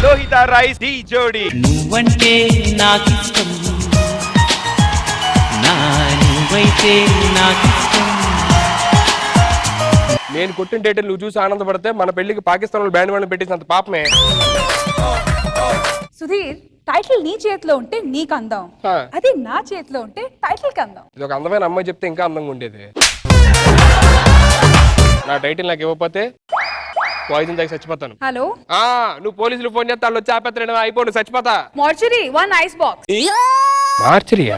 Lohitha rice D జోడి. నువ్వంటే నాకిష్టం, నువ్వైతే నాకిష్టం. నేను కొట్టిన డేట్ నువ్వు చూసి ఆనందపడితే మన పెళ్లికి పాకిస్తాన్ వాళ్ళు బ్యాండ్ వాళ్ళని పెట్టించినంత పాపమే. సుధీర్, టైటిల్ నీ చేతిలో ఉంటే నీకు అందం, అది నా చేతిలో ఉంటే టైటిల్ కి అందం. ఇది ఒక అందమైన అమ్మాయి చెప్తే ఇంకా అందంగా ఉండేది. నా టైటిల్ నాకు ఇవ్వకపోతే పాయిజన్ తాగి చచ్చిపోతాను. హలో, నువ్వు పోలీసులు ఫోన్ చేస్తే వాళ్ళు వచ్చి ఆపేస్తాడు, అయిపోను చచ్చిపోతా. Mortuary 1 ice box. మార్చరియా?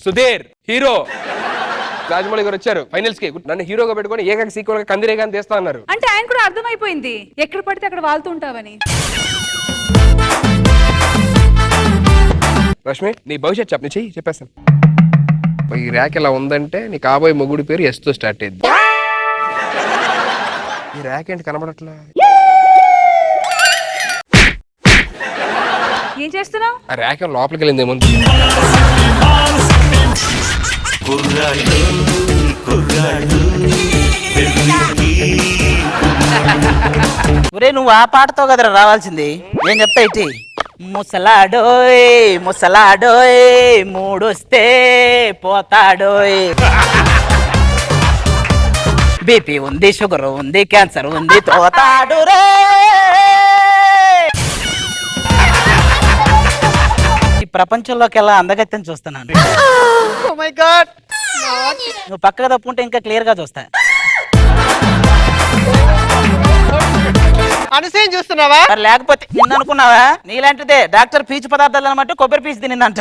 సుధీర్ హీరో రాజమౌళి గారు వచ్చారు ఫైనల్స్ కి, నన్ను హీరోగా పెట్టుకొని ఏకైక సీక్వెల్ గా కందిరేగాని తీస్తా అన్నారు. అంటే ఆయన కూడా అర్థమైపోయింది ఎక్కడ పడితే అక్కడ వాళ్తుంటావని. రష్మి, నీ భవిష్యత్ చెప్పు, చెయ్యి చెప్పేస్తాను. ఈ ర్యాక్ ఇలా ఉందంటే నీ కాబోయే మొగుడి పేరు ఎస్ తో స్టార్ట్ అయింది. ఈ ర్యాక్ ఏంటి కనబడట్లా? ఏం చేస్తున్నావు? ఆ ర్యాక్ లోపలికి వెళ్ళింది ఏమో. ఒరే, నువ్వు ఆ పాటతో కదరా రావాల్సింది. నేను చెప్తా ఇటీ. ముసలాడోయ్ ముసలాడోయ్ మూడొస్తే పోతాడోయ్, బీపీ ఉంది, షుగర్ ఉంది, క్యాన్సర్ ఉంది, తోతాడు రే. ఈ ప్రపంచంలోకి ఎలా అందగత్యం చూస్తున్నాను. నువ్వు పక్కగా తప్పుంటే ఇంకా క్లియర్ గా చూస్తా. అనుసేం చూస్తున్నావా? లేకపోతే నిన్ను అనుకున్నావా? నీలాంటిదే డాక్టర్ పీచు పదార్థాలు అనమాట, కొబ్బరి పీచు తినిందంట.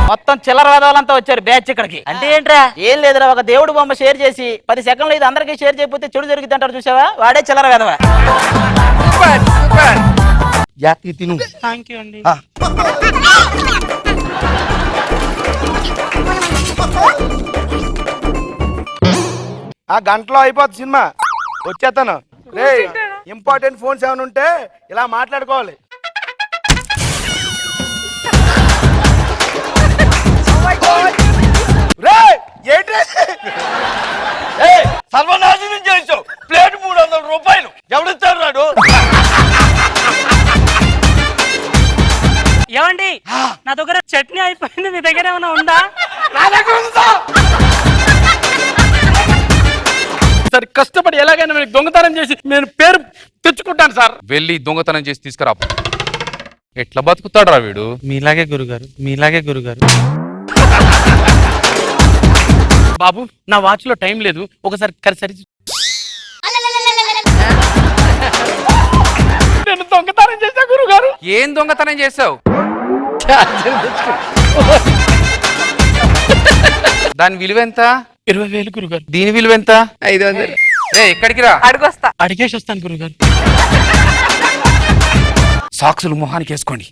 మొత్తం చిల్లర వేదవాళ్ళంతా వచ్చారు బ్యాచ్ ఇక్కడికి. అంటే ఏంట్రా? ఏం లేదురా, ఒక దేవుడు బొమ్మ షేర్ చేసి 10 సెకండ్లు ఇది అందరికీ షేర్ చేయకపోతే చెడు జరుగుతుంది అంటారు చూసావా, వాడే చిల్లర వేదవా. తిను. థ్యాంక్ యూ అండి. ఆ గంటలో అయిపోతుంది సినిమా, వచ్చేస్తాను. రే, ఇంపార్టెంట్ ఫోన్స్ ఏమైనా ఉంటే ఇలా మాట్లాడుకోవాలి. రే ఏంటి సర్వనాశనం చేసావు, ప్లేట్ 300 రూపాయలు ఎవడిస్తారు రాడు? ఏమండి, నా దగ్గర చట్నీ అయిపోయింది, మీ దగ్గర ఏమైనా ఉందా? నా దగ్గర ఉందా? సరే, కష్టపడి ఎలాగైనా మీరు దొంగతనం చేసి నేను పేరు తెచ్చుకుంటాను సార్. వెళ్ళి దొంగతనం చేసి తీసుకురా. ఎట్లా బతుకుతాడు రా వీడు? మీలాగే గురుగారు, మీలాగే గురుగారు. బాబు, నా వాచ్ లో టైం లేదు, ఒకసారి సరి. నేను దొంగతనం చేశా గురుగారు. ఏం దొంగతనం చేసావు? దాని విలువ ఎంత? 20,000 గురుగారు. దీని విలువ ఎంత? 500. ఎక్కడికి రా? అడుగొస్తా. అడిగేసి వస్తాను గురుగారు. సాక్సులు మొహానికి వేసుకోండి.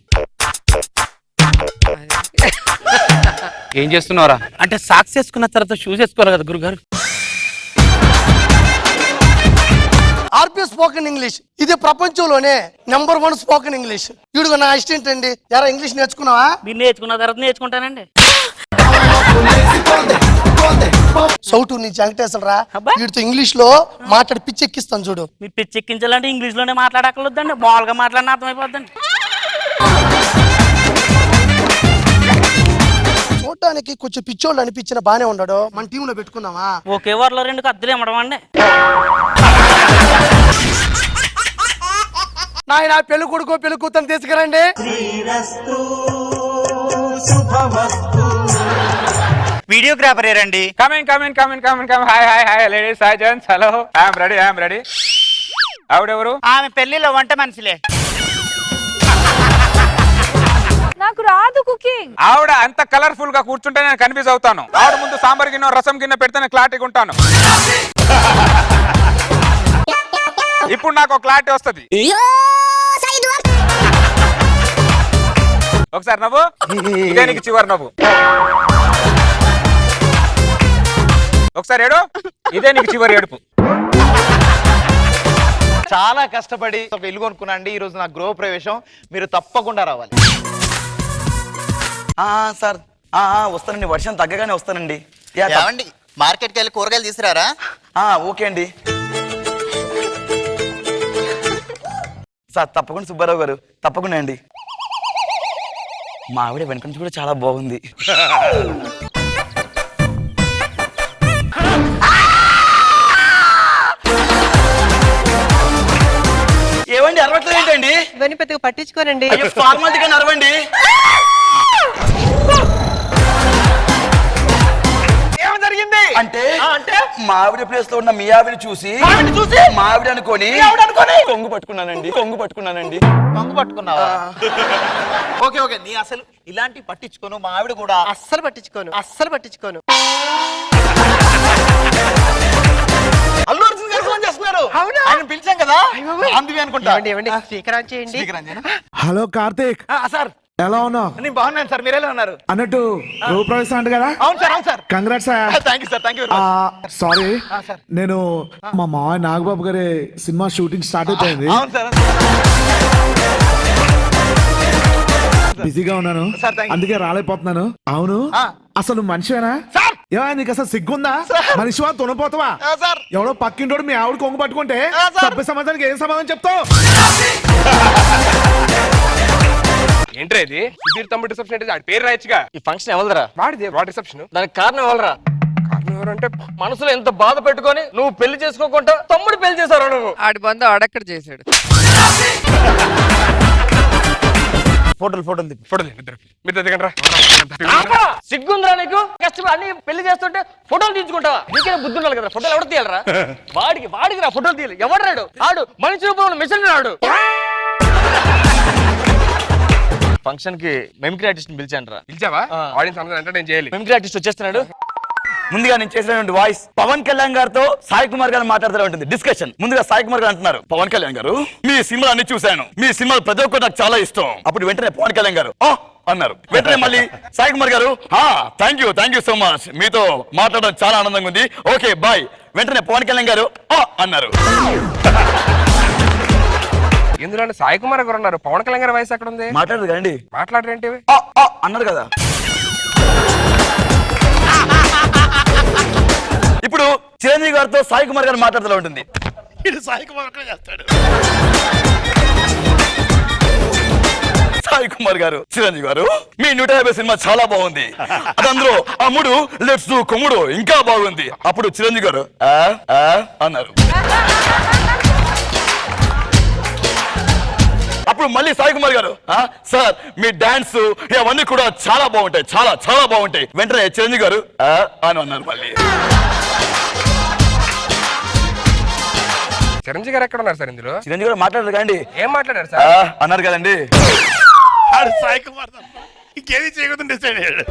ఏం చేస్తున్నావురా? అంటే సాక్స్ వేసుకున్న తర్వాత షూస్ వేసుకోవాలి కదా గురుగారు. ఆర్పి స్పోకెన్ ఇంగ్లీష్ ఇది ప్రపంచంలోనే నెంబర్ 1 స్పోకెన్ ఇంగ్లీష్. ఇడుగు నా అసిస్టెంట్ అండి. ఎరా ఇంగ్లీష్ నేర్చుకున్నావా? మీరు నేర్చుకున్న తర్వాత నేర్చుకుంటానండి. సౌటు నుంచి వెంకటేశ్వరరా, వీటితో ఇంగ్లీష్ లో మాట్లాడి పిచ్చెక్కిస్తాను చూడు. మీ పిచ్చి ఎక్కించాలంటే ఇంగ్లీష్ లోనే మాట్లాడక్కర్లేదండి, మామూలుగా మాట్లాడిన అర్థమైపోద్దండి. చూడటానికి కొంచెం పిచ్చోళ్ళు అనిపించిన బానే ఉన్నాడు, మన టీమ్ లో పెట్టుకుందామా? ఒకే వారిలో 2 కత్తులు ఇమ్మడం అండి. నాయన పెళ్లి కొడుకు పెళ్లి కూతురు తీసుకురండి. వీడియోగ్రాఫర్ ఏరండి. Coming coming coming coming coming. Hi hi hi ladies, hi gents, hello, I'm ready, I'm ready. ఆవిడెవరు? ఆమె పెళ్లిలో వంట మనిషిలే. నాకు రాదు కుకింగ్. ఆవిడ అంత కలర్ఫుల్ గా కూర్చుంటే నేను కన్ఫ్యూజ్ అవుతాను. ఆవిడ ముందు సాంబార్ గిన్నె రసం గిన్నె పెడితే క్లారిటీగా ఉంటాను. ఇప్పుడు నాకు క్లారిటీ వస్తుంది. ఒకసారి నవ్వు, ఇదే నీకు చివరి నవ్వు. ఒకసారి ఏడు, ఇదే నీకు చివరి ఏడుపు. చాలా కష్టపడి ఒక ఇల్లు కొనుక్కున్నాండి. ఈ రోజు నా గృహ ప్రవేశం, మీరు తప్పకుండా రావాలి. సార్ వస్తానండి, వర్షం తగ్గగానే వస్తానండి. మార్కెట్కి వెళ్ళి కూరగాయలు తీసుకురారా. ఓకే అండి సార్. తప్పకుండా సుబ్బారావు గారు, తప్పకుండా అండి. మా ఆవిడ వెనక నుంచి కూడా చాలా బాగుంది. ఏమండి అరవట్లేదు ఏంటండి? ఇవన్నీ పెద్దగా పట్టించుకోనండి. ఫార్మాలిటీగా అరవండి. అంటే మా ఆవిడ ప్లేస్ లో ఉన్న మీ ఆవిడ చూసి మా ఆవిడ అనుకొని కొంగు పట్టుకున్నానండి. కొంగు పట్టుకున్నావా? ఓకే ఓకే, నీ అసలు ఇలాంటి పట్టించుకోను, మా ఆవిడ కూడా అస్సలు పట్టించుకోను. అల్లు అర్జున్ గారు ఫోన్ చేస్తున్నారు. ఆయన పిలిచాం కదా, అందువి అనుకుంటా. స్పీకర్ ఆన్ చేయండి. హలో కార్తీక్, సార్ ఎలా ఉన్నావు? నేను బాగున్నాను సార్, మీరెలా ఉన్నారు? అన్నట్టు గృహప్రవేశం అంట కదా? అవును సార్, అవును sir. Congrats. Thank you sir, thank you. Sorry, నేను మా మావయ్య నాగబాబు గారి సినిమా షూటింగ్ స్టార్ట్ అయిపోయింది. అవును సార్, బిజీగా ఉన్నాను, అందుకే రాలేకపోతున్నాను. అవును, అసలు మనిషివేనా? ఏమా నీకు అసలు సిగ్గుందా? మనిషివా తునపోతావా? ఎవడో పక్కింటోడు మీ ఆవిడ కొంగు పట్టుకుంటే సభ్య సమాజానికి ఏం సమాధానం చెప్తావు? ఏంట్రా ఇది? సుధీర్ తమ్ముడు రిసెప్షన్ అంటే ఆడి పేరు రాయొచ్చుగా. ఈ ఫంక్షన్ ఎవరిదరా? వాడిదే, వాడి రిసెప్షన్. దానికి కారణం ఎవరరా? కారణం ఎవరంటే మనసులో ఎంత బాధ పెట్టుకొని నువ్వు పెళ్లి చేసుకోకుండా తమ్ముడు పెళ్లి చేశారు. నువ్వు ఆడి బంధు ఆడక్కడ చేశాడు. ఫోటోలు మీరు దగ్గర సిగ్గుందిరా నీకు? కష్టపడి అన్ని పెళ్లి చేస్తుంటే ఫోటోలు తీయించుకుంటావా? నీకే బుద్ధి ఉండాలి కదా, ఫోటోలు ఎవరు తీయాలరా? వాడికి రా ఫోటోలు తీయాలి. ఎవడు రాడు? ఆడు మనిషి రూపంలో మిషన్ రాడు. ఫంక్షన్ కి మెమిక్రీ ఆర్టిస్ట్ పిలిచాను రా. పిలిచావా? ఆడియన్స్ అందరూ ఎంటర్టైన్ చేయాలి. మెమిక్రీ ఆర్టిస్ట్ వచ్చేస్తున్నాడు. ముందుగా నేను చేసినటువంటి వాయిస్ పవన్ కళ్యాణ్ గారితో సాయి కుమార్ గారు మాట్లాడుతూ ఉంటుంది డిస్కషన్. ముందుగా సాయి కుమార్ గారు అంటున్నారు, పవన్ కళ్యాణ్ గారు మీ సినిమా అన్ని చూశాను, మీ సినిమా ప్రతి ఒక్కరు నాకు చాలా ఇష్టం. అప్పుడు వెంటనే పవన్ కళ్యాణ్ గారు అన్నారు. వెంటనే మళ్ళీ సాయి కుమార్ గారు థ్యాంక్ యూ సో మచ్, మీతో మాట్లాడడం చాలా ఆనందంగా ఉంది, ఓకే బాయ్. వెంటనే పవన్ కళ్యాణ్ గారు అన్నారు. ఎందులో సాయి కుమార్ గారు ఉన్నారు, పవన్ కళ్యాణ్ గారి వయసు ఎక్కడ ఉంది? మాట్లాడదు కదండి. మాట్లాడరేంటి? అన్నారు కదా. ఇప్పుడు చిరంజీవి గారితో సాయి కుమార్ గారు మాట్లాడుతూ ఉంటుంది. సాయి కుమార్ చేస్తాడు. సాయి కుమార్ గారు, చిరంజీవి గారు మీ 150 సినిమా చాలా బాగుంది, అదందరూ అమ్ముడు లెట్స్ డూ కొమ్ముడు ఇంకా బాగుంది. అప్పుడు చిరంజీవి గారు అన్నారు. అప్పుడు మళ్ళీ సాయి కుమార్ గారు సార్ మీ డాన్స్ అవన్నీ కూడా చాలా బాగుంటాయి, చాలా బాగుంటాయి. వెంటనే చిరంజీవి గారు అని అన్నారు. మళ్ళీ చిరంజీవి గారు ఎక్కడ ఉన్నారు సార్ ఇందులో? చిరంజీవి గారు మాట్లాడారు కదండి. ఏం మాట్లాడారు సార్? అన్నారు కదండి. సాయి కుమార్ ఇంకేది చేయకుండా డిసైడ్ అయ్యాడు.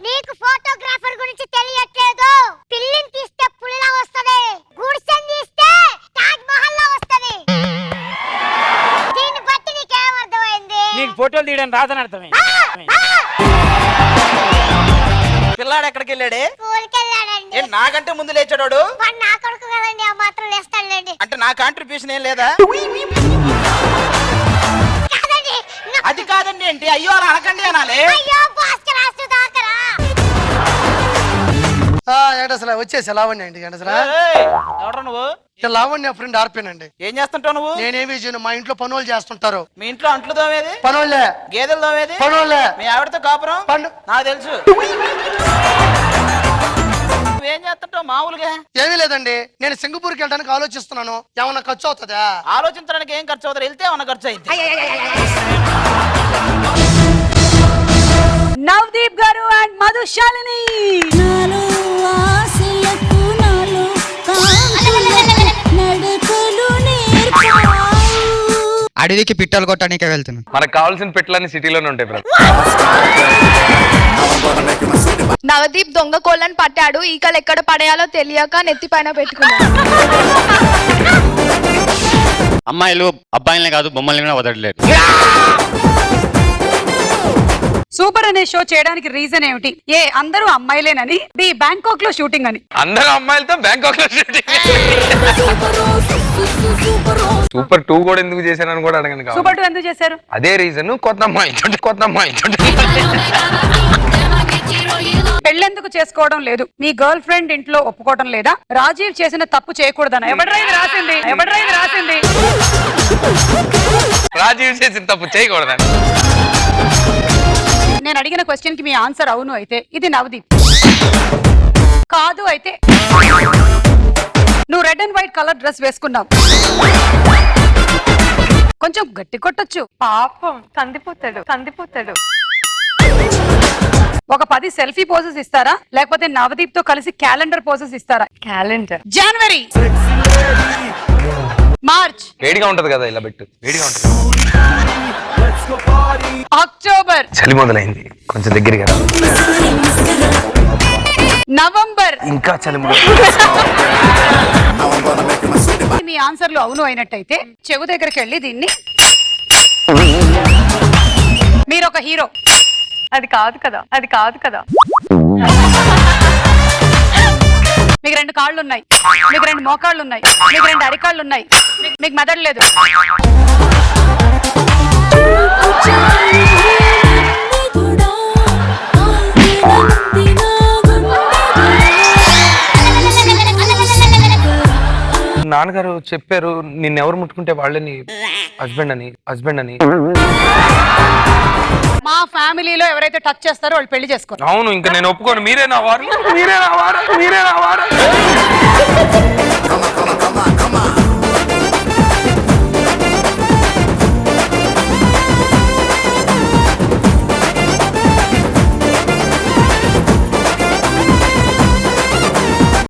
నీకు ఫోటోగ్రాఫర్ గురించి తెలియట్లేదు. పిల్లిని తీస్తే పులిలా వస్తది, గుడిసెని తీస్తే తాజ్ మహల్ లా వస్తది. దీన్ని బట్టి నీకేం అర్థమైంది? నీకు ఫోటోలు తీయడం రాదని అర్థమే. పిల్లాడు ఎక్కడికి వెళ్ళాడే? స్కూల్కి వెళ్ళాడండి. నాకంటే ముందు లేచాడు. వాడు నా కొడుకు కదండి, ఆ మాత్రం లేస్తాడులేండి. అంటే నా కాంట్రిబ్యూషన్ ఏం లేదా? కాదండి. అది కాదండి ఏంటి? అయ్యో అలా అనకండి అనాలి. అయ్యో భాస్కరా, సుధాకరా. అసలు వచ్చేసి లావణ్య అండి. ఎవరు నువ్వు? లావణ్య ఫ్రెండ్ ఆర్పేనండి. ఏం చేస్తుంటావు నువ్వు? నేనేమి చేయను, మా ఇంట్లో పనులు చేస్తుంటారు. మీ ఇంట్లో అంట్లు తోమేది? పనులే. గేదెలు తోమేది? పనులే. మీ ఆవిడతో కాపురం? నాకు తెలుసు. నువ్వేం చేస్తుంటావు మామూలుగా? ఏమీ లేదండి, నేను సింగపూర్కి వెళ్ళడానికి ఆలోచిస్తున్నాను. ఏమన్నా ఖర్చు అవుతుందా? ఆలోచించడానికి ఏం ఖర్చు అవుతారు? వెళ్తే ఏమన్నా ఖర్చు అయింది. నవదీప్ గారు అండ్ మధుశాలిని. అడవికి పిట్టలు కొట్టడానికే వెళ్తున్నాను. మనకు కావాల్సిన పెట్టలన్నీ సిటీలోనే ఉంటాయి బ్రదర్. నవదీప్ దొంగ కోళ్ళని పట్టాడు, ఈకలు ఎక్కడ పడేయాలో తెలియక నెత్తి పైన పెట్టుకున్నాడు. అమ్మాయిలు అబ్బాయిలనే కాదు బొమ్మల్ని కూడా వదలలేదు. సూపర్ అనే షో చేయడానికి రీజన్ ఏమిటి? ఏ అందరూ అమ్మాయిలేనని, బి బ్యాంకాక్ లో షూటింగ్ అని. అందరూ అమ్మాయిలతో బ్యాంకాక్ లో షూటింగ్. సూపర్ 2 కూడా ఎందుకు చేశానని కూడా అడగండి. సూపర్ 2 ఎందుకు చేశారు? అదే రీజన్, కొత్త అమ్మాయి. పెళ్ళెందుకు చేసుకోవడం లేదు? మీ గర్ల్ ఫ్రెండ్ ఇంట్లో ఒప్పుకోవడం లేదా? రాజీవ్ చేసిన తప్పు చేయకూడదన. ఎవడ్రా ఇది రాసింది? రాజీవ్ చేసిన తప్పు చేయకూడదని. నేను అడిగిన క్వశ్చన్ కి మీ ఆన్సర్ అవును అయితే ఇది నవదీప్, కాదు అయితే నువ్వు red and white colour dress వేసుకున్నావు. కొంచెం గట్టి కొట్టొచ్చు. పాపం కందిపోతాడు. ఒక 10 సెల్ఫీ పోజెస్ ఇస్తారా, లేకపోతే నవదీప్ తో కలిసి క్యాలెండర్ పోజెస్ ఇస్తారా? క్యాలెండర్. జనవరి, మార్చ్ వేడిగా ఉంటది కదా, ఇలా పెట్టు. వేడిగా ఉంటది. అక్టోబర్, చలి మొదలైంది, కొంచెం దగ్గరగా. నవంబర్, ఇంకా చలి మీ ఆన్సర్లు అవును అయినట్టయితే చెవు దగ్గరికి వెళ్ళి దీన్ని, మీరు ఒక హీరో. అది కాదు కదా. మీకు 2 కాళ్ళు ఉన్నాయి, మీకు 2 మోకాళ్ళు ఉన్నాయి, మీకు 2 అరికాళ్ళు ఉన్నాయి, మీకు మెదడు లేదు. నాన్నగారు చెప్పారు, నిన్నెవరు ముట్టుకుంటే వాళ్ళని హస్బెండ్ అని. మా ఫ్యామిలీలో ఎవరైతే టచ్ చేస్తారో వాళ్ళు పెళ్లి చేసుకోరు. అవును, ఇంకా నేను ఒప్పుకోను. మీరే నా వారు.